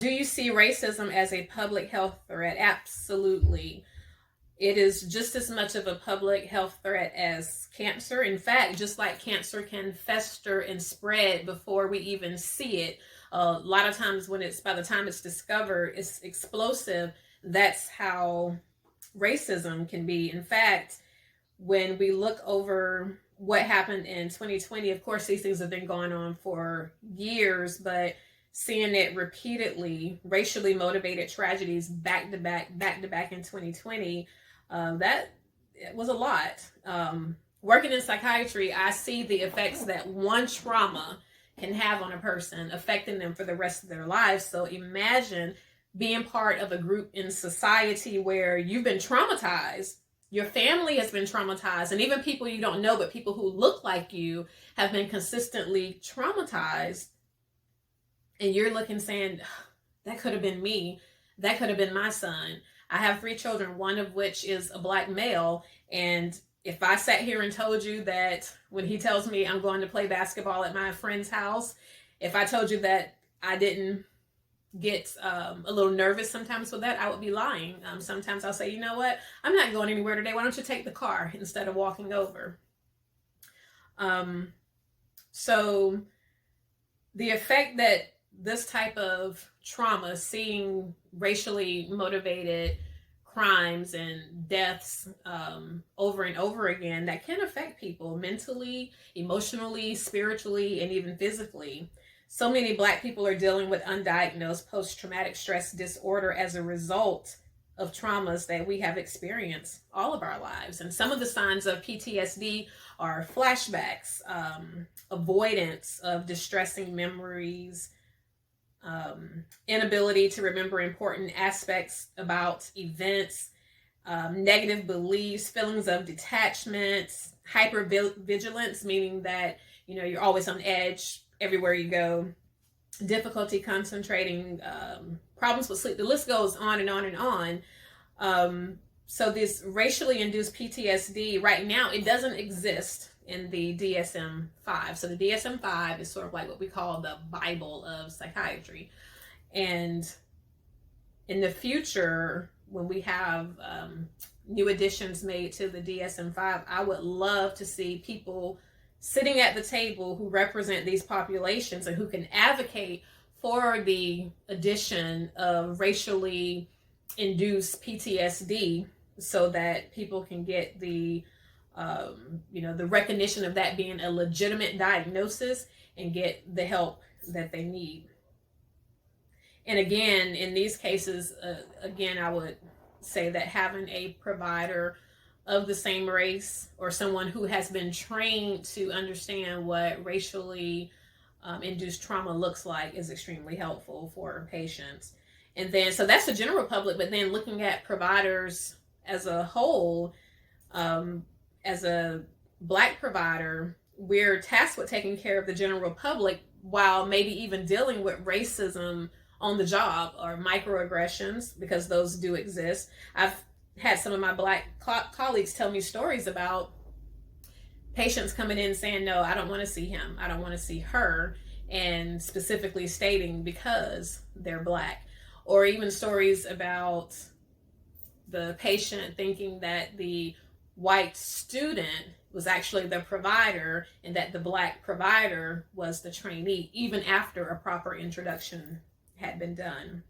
Do you see racism as a public health threat? Absolutely. It is just as much of a public health threat as cancer. In fact, just like cancer can fester and spread before we even see it, a lot of times when it's by the time it's discovered, it's explosive. That's how racism can be. In fact, when we look over what happened in 2020, of course, these things have been going on for years, but seeing it repeatedly, racially motivated tragedies back to back in 2020, that was a lot. Working in psychiatry, I see the effects that one trauma can have on a person, affecting them for the rest of their lives. So imagine being part of a group in society where you've been traumatized, your family has been traumatized, and even people you don't know, but people who look like you have been consistently traumatized. And you're looking saying, that could have been me. That could have been my son. I have 3 children, one of which is a Black male. And if I sat here and told you that when he tells me I'm going to play basketball at my friend's house, if I told you that I didn't get a little nervous sometimes with that, I would be lying. Sometimes I'll say, you know what, I'm not going anywhere today. Why don't you take the car instead of walking over? So the effect that this type of trauma, seeing racially motivated crimes and deaths over and over again, that can affect people mentally, emotionally, spiritually, and even physically. So many Black people are dealing with undiagnosed post-traumatic stress disorder as a result of traumas that we have experienced all of our lives. And some of the signs of PTSD are flashbacks, avoidance of distressing memories, inability to remember important aspects about events, negative beliefs, feelings of detachment, hypervigilance, meaning that you're always on edge everywhere you go, difficulty concentrating, problems with sleep. The list goes on and on and on. So this racially induced PTSD right now, it doesn't exist in the DSM-5. So the DSM-5 is sort of like what we call the Bible of psychiatry. And in the future, when we have new additions made to the DSM-5, I would love to see people sitting at the table who represent these populations and who can advocate for the addition of racially induced PTSD so that people can get the the recognition of that being a legitimate diagnosis and get the help that they need. And again, in these cases, I would say that having a provider of the same race or someone who has been trained to understand what racially induced trauma looks like is extremely helpful for patients. And then, so that's the general public, but then looking at providers as a whole, as a Black provider, we're tasked with taking care of the general public while maybe even dealing with racism on the job or microaggressions, because those do exist. I've had some of my Black colleagues tell me stories about patients coming in saying, no, I don't want to see him, I don't want to see her, and specifically stating because they're Black. Or even stories about the patient thinking that the white student was actually the provider and that the Black provider was the trainee, even after a proper introduction had been done.